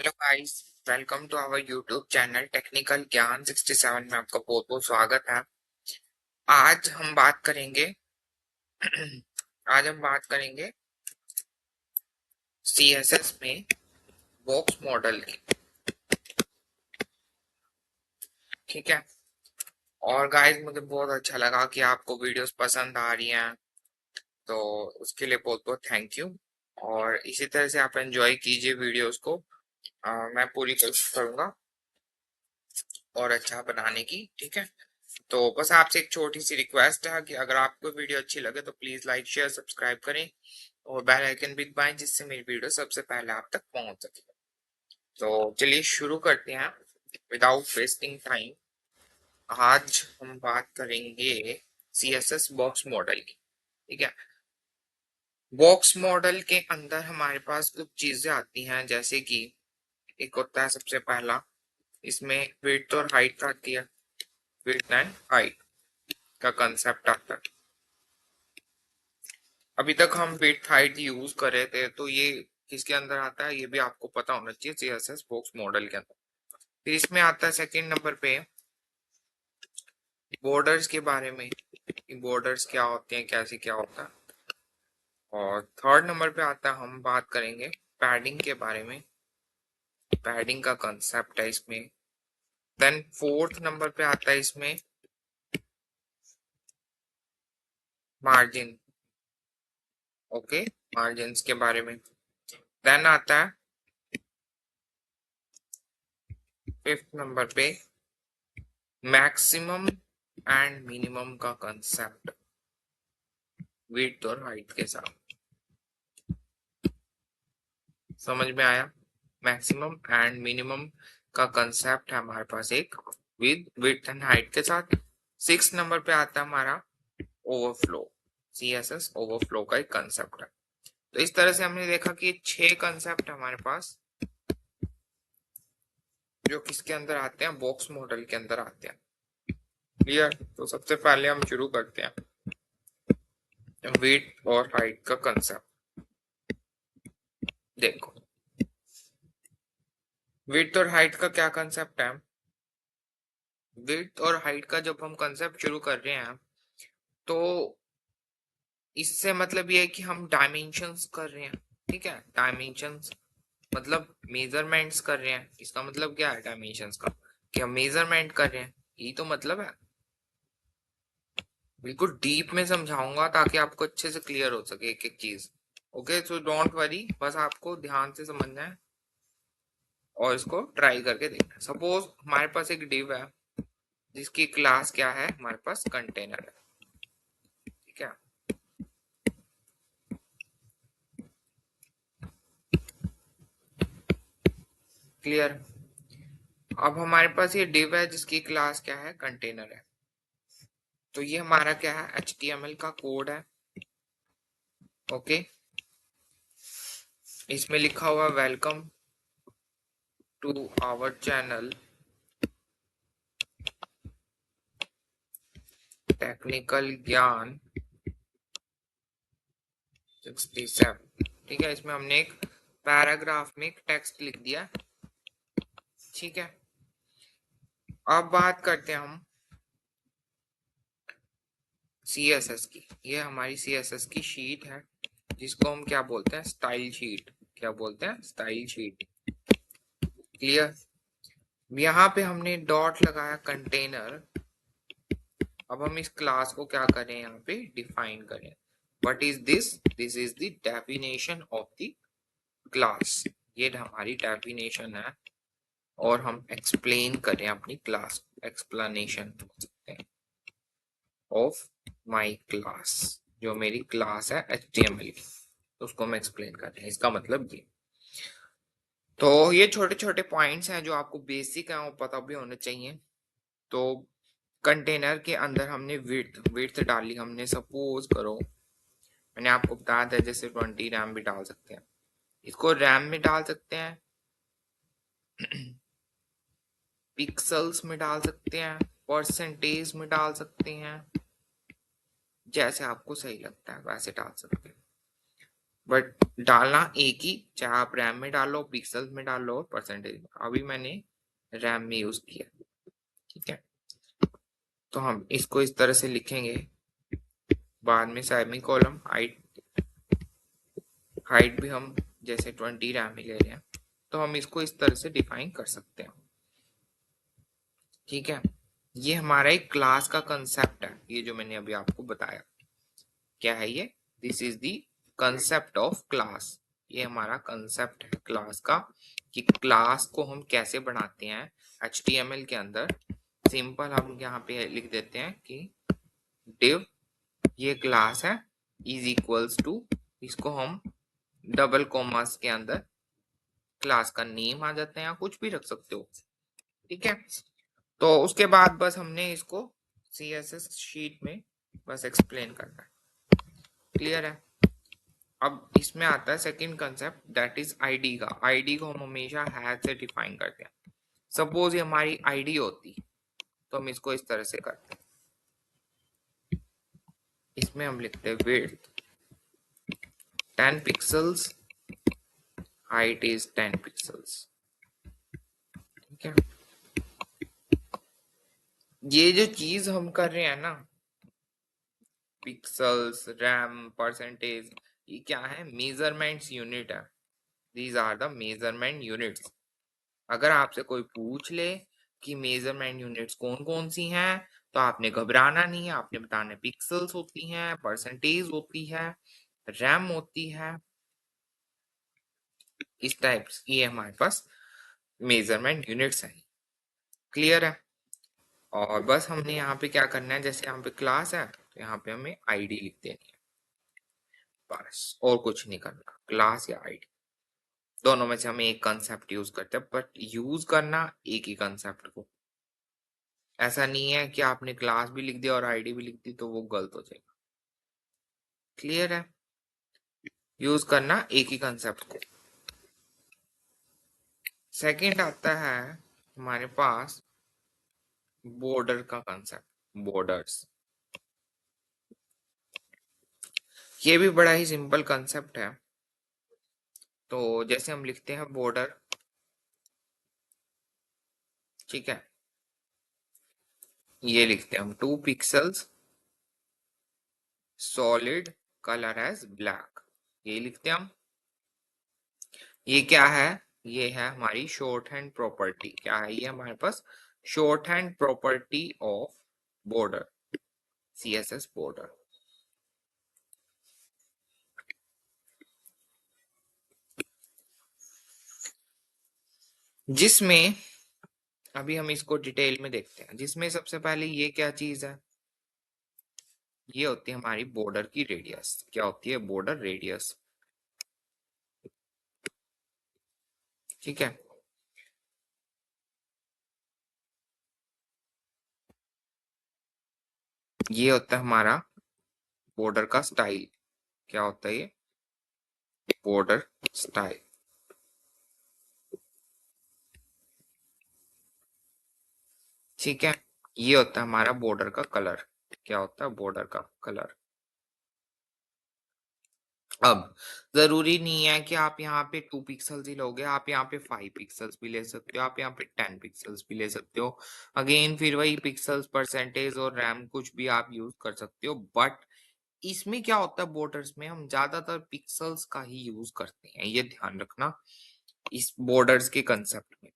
Hello guys, welcome to our YouTube channel technical Gyan 67 में आपका बहुत बहुत स्वागत है। आज हम बात करेंगे आज हम बात करेंगे सीएसएस में बॉक्स मॉडल की। ठीक है। और गाइस, मुझे बहुत अच्छा लगा कि आपको वीडियोस पसंद आ रही हैं, तो उसके लिए बहुत बहुत थैंक यू। और इसी तरह से आप एंजॉय कीजिए वीडियोस को। मैं पूरी कोशिश करूंगा और अच्छा बनाने की। ठीक है। तो बस आपसे एक छोटी सी रिक्वेस्ट है कि अगर आपको वीडियो अच्छी लगे तो प्लीज लाइक शेयर सब्सक्राइब करें और बेल आइकन भी दबाएं, जिससे मेरी वीडियो सबसे पहले आप तक पहुंच सके। तो चलिए शुरू करते हैं विदाउट वेस्टिंग टाइम। आज हम बात करेंगे सीएसएस बॉक्स मॉडल की। ठीक है। बॉक्स मॉडल के अंदर हमारे पास कुछ चीजें आती हैं, जैसे कि एक होता है सबसे पहला, इसमें विड्थ और हाइट आती है। विड्थ एंड हाइट का कंसेप्ट आता है। अभी तक हम विड्थ हाइट यूज कर रहे थे, तो ये किसके अंदर आता है ये भी आपको पता होना चाहिए, सीएसएस बॉक्स मॉडल के अंदर। फिर इसमें आता है सेकंड नंबर पे बॉर्डर्स के बारे में, बॉर्डर्स क्या होते हैं, कैसे क्या होता है। और थर्ड नंबर पे आता है, हम बात करेंगे पैडिंग के बारे में, पैडिंग का कंसेप्ट है इसमें। देन फोर्थ नंबर पे आता है इसमें मार्जिन। ओके, मार्जिन के बारे में। देन आता है फिफ्थ नंबर पे मैक्सिमम एंड मिनिमम का कंसेप्ट विड्थ और हाइट के साथ। समझ में आया? मैक्सिमम एंड मिनिमम का कंसेप्ट है हमारे पास एक विद विड्थ एंड हाइट के साथ। सिक्स नंबर पे आता है हमारा ओवरफ्लो। सीएसएस ओवरफ्लो का एक कंसेप्ट है। तो इस तरह से हमने देखा कि छह कंसेप्ट हमारे पास जो किसके अंदर आते हैं, बॉक्स मॉडल के अंदर आते हैं। क्लियर? तो सबसे पहले हम शुरू करते हैं विड्थ और हाइट का कंसेप्ट। देखो, विड्थ और हाइट का क्या कंसेप्ट है। विड्थ और हाइट का जब हम कंसेप्ट शुरू कर रहे हैं, तो इससे मतलब ये है कि हम डायमेंशंस कर रहे हैं। ठीक है। डायमेंशंस मतलब मेजरमेंट्स कर रहे हैं। इसका मतलब क्या है डायमेंशंस का, कि हम मेजरमेंट कर रहे हैं, यही तो मतलब है। बिल्कुल डीप में समझाऊंगा ताकि आपको अच्छे से क्लियर हो सके एक एक चीज। ओके, सो डोंट वरी, बस आपको ध्यान से समझना है और इसको ट्राई करके देखना है। सपोज हमारे पास एक डिव है जिसकी क्लास क्या है, हमारे पास कंटेनर है। ठीक है। क्लियर? अब हमारे पास ये डिव है जिसकी क्लास क्या है, कंटेनर है। तो ये हमारा क्या है, HTML का कोड है। ओके, इसमें लिखा हुआ welcome to our channel technical Gyan 67। ठीक है, इसमें हमने एक पैराग्राफ में एक टेक्स्ट लिख दिया। ठीक है। अब बात करते हैं हम सीएसएस की। ये हमारी सीएसएस की शीट है जिसको हम क्या बोलते हैं, स्टाइल शीट। क्या बोलते हैं, स्टाइल शीट। क्लियर? यहाँ पे हमने डॉट लगाया कंटेनर। अब हम इस क्लास को क्या करें, यहाँ पे डिफाइन करें। What is this? This is the definition of the class. ये हमारी डेफिनेशन है और हम एक्सप्लेन करें अपनी class, explanation of my class. जो मेरी क्लास है HTML की, उसको हम एक्सप्लेन कर रहे हैं। इसका मतलब ये। तो ये छोटे छोटे पॉइंट्स हैं जो आपको बेसिक है और पता भी होने चाहिए। तो कंटेनर के अंदर हमने विड्थ विड्थ डाली हमने। सपोज करो मैंने आपको बताया था जैसे 20 रैम भी डाल सकते हैं, इसको रैम में डाल सकते हैं, पिक्सल्स में डाल सकते हैं, परसेंटेज में डाल सकते हैं, जैसे आपको सही लगता है वैसे डाल सकते हैं। बट डालना एक ही, चाहे आप रैम में डालो, पिक्सल्स में डालो और परसेंटेज में। अभी मैंने रैम में यूज किया, ठीक है। तो हम इसको इस तरह से लिखेंगे, बाद में सेमी कॉलम, हाइट भी हम जैसे 20 रैम में ले रहे हैं, तो हम इसको इस तरह से डिफाइन कर सकते हैं, ठीक है। ये हमारा एक क्लास का कंसेप्ट है, ये जो मैंने अभी आपको बताया। क्या है ये? This is the concept of class. ये हमारा कंसेप्ट है क्लास का, कि क्लास को हम कैसे बनाते हैं HTML के अंदर। सिंपल हम यहाँ पे लिख देते हैं कि div, ये क्लास है, इज इक्वल्स टू, इसको हम डबल कॉमास के अंदर क्लास का नेम आ जाता है, या कुछ भी रख सकते हो, ठीक है। तो उसके बाद बस हमने इसको CSS शीट में बस एक्सप्लेन करना है, क्लियर है। अब इसमें आता है second concept, that is ID का। आईडी को हम हमेशा हैश से डिफाइन करते हैं। सपोज ये हमारी आईडी होती, तो हम इसको इस तरह से करते हैं, इसमें हम लिखते हैं width 10 pixels, height is 10 pixels, ठीक है। ये जो चीज हम कर रहे हैं ना, पिक्सल्स, रैम, परसेंटेज, ये क्या है? मेजरमेंट्स यूनिट है। These are the measurement units. अगर आपसे कोई पूछ ले कि मेजरमेंट यूनिट्स कौन कौन सी हैं, तो आपने घबराना नहीं है, आपने बताना है पिक्सल्स होती हैं, परसेंटेज होती है, रैम होती है, इस टाइप की ये हमारे पास मेजरमेंट यूनिट्स हैं, क्लियर है। और बस हमने यहाँ पे क्या करना है, जैसे यहाँ पे क्लास है तो यहाँ पे हमें आईडी लिख देनी है, बस और कुछ नहीं करना, क्लास या आईडी दोनों में से हमें एक कंसेप्ट यूज करते हैं, बट यूज करना एक ही कंसेप्ट को। ऐसा नहीं है कि आपने क्लास भी लिख दिया और आईडी भी लिख दी तो वो गलत हो जाएगा, क्लियर है। यूज करना एक ही कंसेप्ट को। सेकंड आता है हमारे पास बॉर्डर का कंसेप्ट, बॉर्डर्स। ये भी बड़ा ही सिंपल कंसेप्ट है। तो जैसे हम लिखते हैं बॉर्डर, ठीक है, ये लिखते हैं हम 2 pixels, solid, colour as black, ये लिखते हैं हम। ये क्या है? ये है हमारी शॉर्ट हैंड प्रॉपर्टी। क्या है ये हमारे पास? Short hand property of border, CSS border. जिसमें अभी हम इसको डिटेल में देखते हैं, जिसमें सबसे पहले ये क्या चीज है? ये होती है हमारी बॉर्डर की रेडियस। क्या होती है? बॉर्डर रेडियस, ठीक है। ये होता है हमारा बॉर्डर का स्टाइल। क्या होता है ये? बॉर्डर स्टाइल, ठीक है। ये होता है हमारा बॉर्डर का कलर। क्या होता है? बॉर्डर का कलर। अब जरूरी नहीं है कि आप यहाँ पे 2 पिक्सल्स ही लोगे, आप यहाँ पे 5 पिक्सल्स भी ले सकते हो, आप यहाँ पे 10 पिक्सल्स भी ले सकते हो। अगेन फिर वही पिक्सल्स, परसेंटेज और रैम कुछ भी आप यूज कर सकते हो, बट इसमें क्या होता है, बॉर्डर्स में हम ज्यादातर पिक्सल्स का ही यूज करते हैं, ये ध्यान रखना इस बॉर्डर्स के कंसेप्ट में।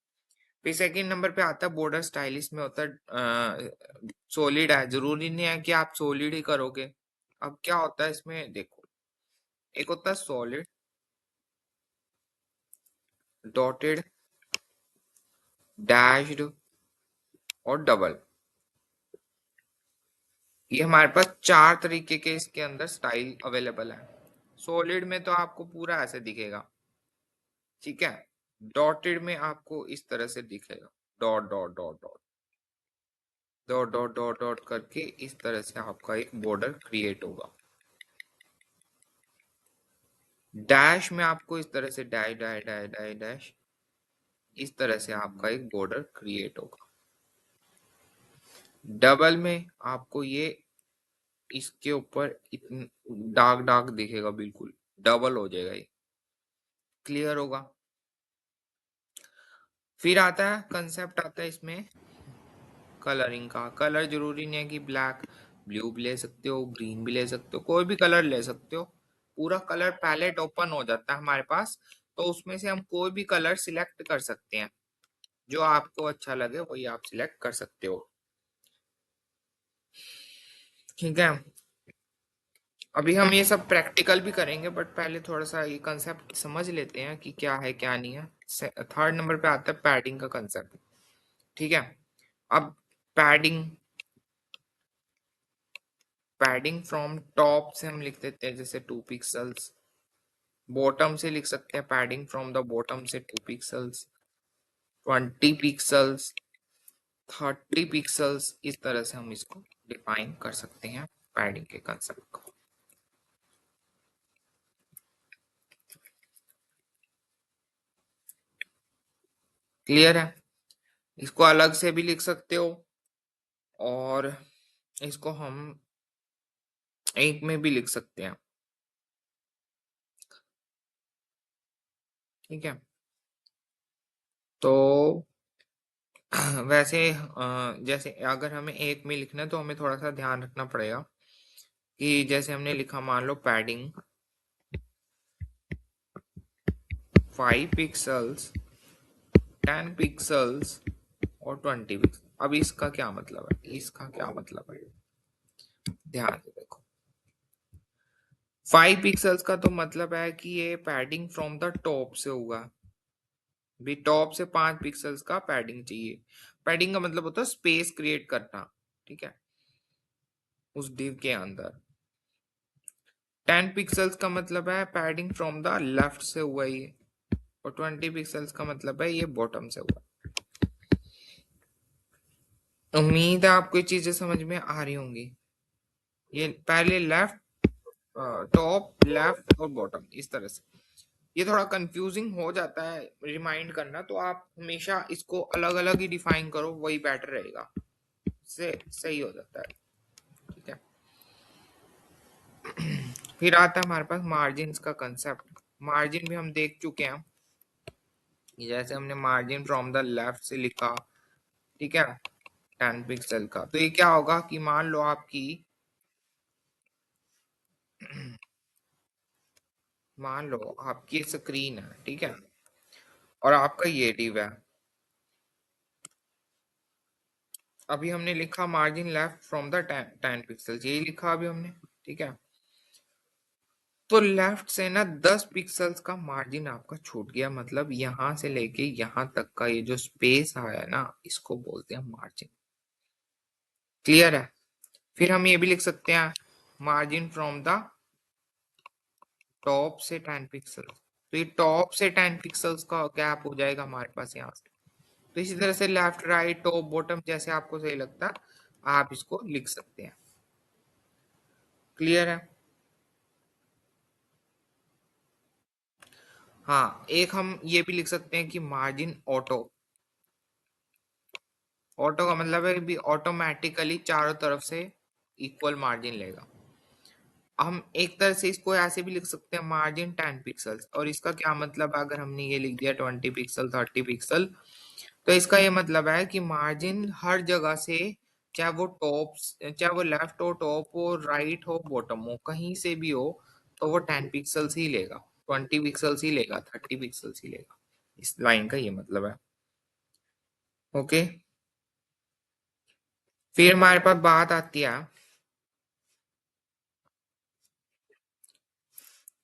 फिर सेकंड नंबर पे आता है बॉर्डर स्टाइल। इसमें होता है सॉलिड है, जरूरी नहीं है कि आप सॉलिड ही करोगे। अब क्या होता है इसमें देखो, एक होता है सॉलिड, डॉटेड, डैश्ड और डबल। ये हमारे पास 4 तरीके के इसके अंदर स्टाइल अवेलेबल है। सॉलिड में तो आपको पूरा ऐसे दिखेगा, ठीक है। डॉटेड में आपको इस तरह से दिखेगा, dot dot dot dot dot dot dot dot करके इस तरह से आपका एक बॉर्डर क्रिएट होगा। डैश में आपको इस तरह से dash dash dash dash dash, इस तरह से आपका एक बॉर्डर क्रिएट होगा। डबल में आपको ये इसके ऊपर इतन डार्क डार्क दिखेगा बिल्कुल, डबल हो जाएगा ये। क्लियर होगा। फिर आता है कंसेप्ट, आता है इसमें कलरिंग का। कलर जरूरी नहीं है कि ब्लैक, ब्लू भी ले सकते हो, ग्रीन भी ले सकते हो, कोई भी कलर ले सकते हो। पूरा कलर पैलेट ओपन हो जाता है हमारे पास, तो उसमें से हम कोई भी कलर सिलेक्ट कर सकते हैं। जो आपको अच्छा लगे वही आप सिलेक्ट कर सकते हो। ठीक है, अभी हम ये सब प्रैक्टिकल भी करेंगे, बट पहले थोड़ा सा ये कंसेप्ट समझ लेते हैं कि क्या है क्या नहीं है। थर्ड नंबर पे आता है पैडिंग का कंसेप्ट। ठीक है, अब पैडिंग, पैडिंग फ्रॉम टॉप से हम लिख देते हैं जैसे 2 पिक्सल्स, बॉटम से लिख सकते हैं पैडिंग फ्रॉम द बॉटम से 2 पिक्सल्स, 20 पिक्सल्स, 30 पिक्सल्स। इस तरह से हम इसको डिफाइन कर सकते हैं पैडिंग के कंसेप्ट को। क्लियर है। इसको अलग से भी लिख सकते हो और इसको हम एक में भी लिख सकते हैं। ठीक है, तो वैसे जैसे अगर हमें एक में लिखना है तो हमें थोड़ा सा ध्यान रखना पड़ेगा कि जैसे हमने लिखा, मान लो पैडिंग 5 पिक्सल्स, 10 पिक्सल्स और 20 पिक्सल। अब इसका क्या मतलब है, इसका क्या मतलब है, ध्यान से देखो। 5 पिक्सल्स का तो मतलब है कि ये पैडिंग फ्रॉम द टॉप से होगा। भी टॉप से 5 पिक्सल्स का पैडिंग चाहिए। पैडिंग का मतलब होता है स्पेस क्रिएट करना। ठीक है, उस डिव के अंदर। 10 पिक्सल्स का मतलब है पैडिंग फ्रॉम द लेफ्ट से हुआ ये, और 20 पिक्सल्स का मतलब है ये बॉटम से हुआ। उम्मीद है आपको ये चीजें समझ में आ रही होंगी। ये पहले लेफ्ट, टॉप, लेफ्ट और बॉटम, इस तरह से। ये थोड़ा कंफ्यूजिंग हो जाता है रिमाइंड करना, तो आप हमेशा इसको अलग अलग ही डिफाइन करो, वही बेटर रहेगा, से सही हो जाता है। ठीक है, फिर आता है हमारे पास मार्जिन का कंसेप्ट। मार्जिन भी हम देख चुके हैं, जैसे हमने मार्जिन फ्रॉम द लेफ्ट से लिखा। ठीक है, 10 पिक्सल का, तो ये क्या होगा कि मान लो आपकी मान लो आपकी स्क्रीन है, ठीक है, और आपका ये डिव है। अभी हमने लिखा margin left from the 10 pixel, यही लिखा अभी हमने। ठीक है, तो लेफ्ट से ना 10 पिक्सल्स का मार्जिन आपका छूट गया, मतलब यहां से लेके यहां तक का ये जो स्पेस आया है ना, इसको बोलते हैं मार्जिन। क्लियर है। फिर हम ये भी लिख सकते हैं मार्जिन फ्रॉम द टॉप से 10 पिक्सल, तो ये टॉप से 10 पिक्सल्स का गैप हो जाएगा हमारे पास यहाँ से। तो इसी तरह से लेफ्ट, राइट, टॉप, बॉटम, जैसे आपको सही लगता है आप इसको लिख सकते हैं। क्लियर है। हाँ, एक हम ये भी लिख सकते हैं कि मार्जिन ऑटो। ऑटो का मतलब है भी ऑटोमेटिकली चारों तरफ से इक्वल मार्जिन लेगा। हम एक तरह से इसको ऐसे भी लिख सकते हैं मार्जिन 10 पिक्सल्स, और इसका क्या मतलब है, अगर हमने ये लिख दिया 20 पिक्सल, 30 पिक्सल, तो इसका ये मतलब है कि मार्जिन हर जगह से, चाहे वो टॉप, चाहे वो लेफ्ट हो, टॉप हो, राइट हो, बॉटम हो, कहीं से भी हो, तो वो 10 पिक्सल्स ही लेगा, 20 पिक्सल्स ही लेगा, 30 पिक्सल्स ही लेगा। इस लाइन का ये मतलब है। ओके, फिर हमारे पास बात आती है,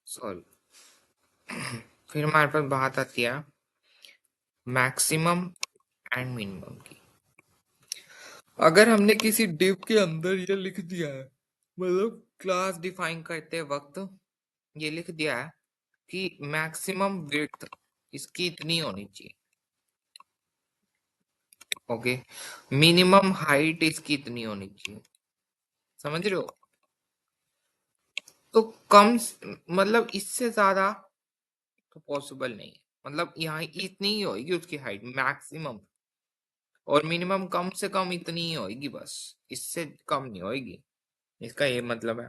सॉरी, फिर हमारे पास बात आती है मैक्सिमम एंड मिनिमम की। अगर हमने किसी डिव के अंदर ये लिख दिया है, मतलब क्लास डिफाइन करते वक्त ये लिख दिया है कि मैक्सिमम विड्थ इसकी इतनी होनी चाहिए, ओके, मिनिमम हाइट इसकी इतनी होनी चाहिए, समझ रहे हो। तो कम मतलब इससे ज्यादा तो पॉसिबल नहीं है, मतलब यहाँ इतनी ही होगी उसकी हाइट मैक्सिमम, और मिनिमम कम से कम इतनी ही होगी बस, इससे कम नहीं होगी। इसका ये मतलब है।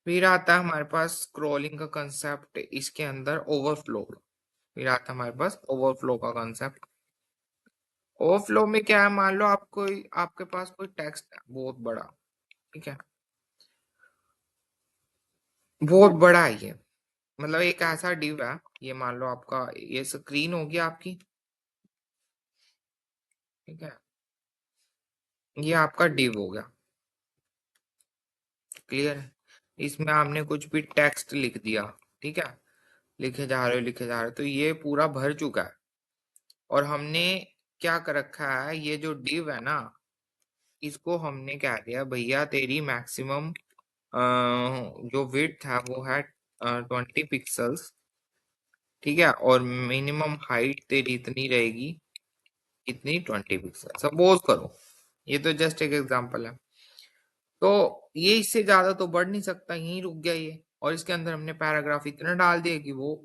फिर आता है हमारे पास स्क्रॉलिंग का कंसेप्ट, इसके अंदर ओवरफ्लो। फिर आता है हमारे पास ओवरफ्लो का कंसेप्ट। ओवरफ्लो में क्या है, मान लो आपको, आपके पास कोई टेक्स्ट है बहुत बड़ा, ठीक है, बहुत बड़ा है ये, मतलब एक ऐसा डिव है, ये मान लो आपका ये स्क्रीन होगी आपकी, ठीक है, ये आपका डिव हो गया, क्लियर है। इसमें आपने कुछ भी टेक्स्ट लिख दिया, ठीक है, लिखे जा रहे हो लिखे जा रहे हो, तो ये पूरा भर चुका है। और हमने क्या कर रखा है, ये जो डिव है ना, इसको हमने क्या दिया, भैया तेरी मैक्सिमम जो विड्थ है वो है 20 पिक्सल्स, ठीक है, और मिनिमम हाइट तेरी इतनी रहेगी, इतनी 20 पिक्सल, सपोज करो, ये तो जस्ट एक एग्जांपल है। तो ये इससे ज्यादा तो बढ़ नहीं सकता, यहीं रुक गया ये, और इसके अंदर हमने पैराग्राफ इतना डाल दिया कि वो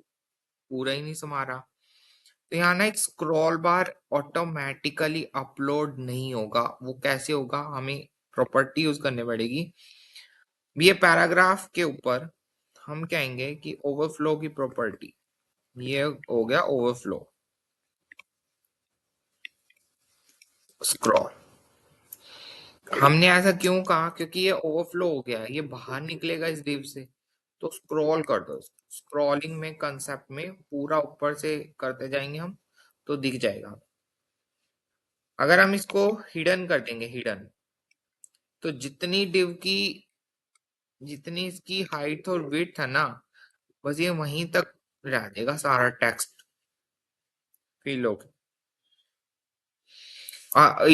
पूरा ही नहीं समा रहा। तो यहाँ ना एक स्क्रॉल बार ऑटोमेटिकली अपलोड नहीं होगा, वो कैसे होगा, हमें प्रॉपर्टी यूज करनी पड़ेगी। ये पैराग्राफ के ऊपर हम कहेंगे कि ओवरफ्लो की प्रॉपर्टी, ये हो गया ओवरफ्लो स्क्रॉल। हमने ऐसा क्यों कहा, क्योंकि ये ओवरफ्लो हो गया है, ये बाहर निकलेगा इस डिव से, तो स्क्रॉल कर दो। स्क्रॉलिंग में कंसेप्ट में पूरा ऊपर से करते जाएंगे हम, तो दिख जाएगा। अगर हम इसको हिडन कर देंगे, हिडन, तो जितनी इसकी हाइट और विड्थ है ना, बस ये वहीं तक रह जाएगा सारा टेक्स्ट फिल होके।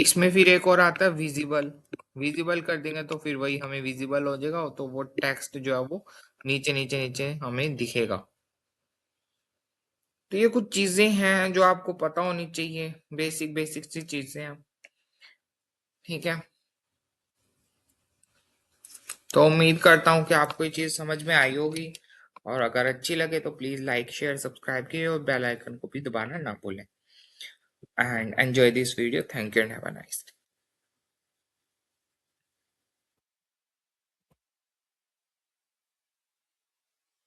इसमें फिर एक और आता है विजिबल। विजिबल कर देंगे तो फिर वही हमें विजिबल हो जाएगा, तो वो टेक्स्ट जो है वो नीचे नीचे नीचे हमें दिखेगा। तो ये कुछ चीजें हैं जो आपको पता होनी चाहिए, बेसिक बेसिक सी चीजें हैं, ठीक है। तो उम्मीद करता हूँ कि आपको ये चीज समझ में आई होगी, और अगर अच्छी लगे तो प्लीज लाइक शेयर सब्सक्राइब कीजिए और बेल आइकन को भी दबाना ना भूलें। And enjoy this video, thank you and have a nice day.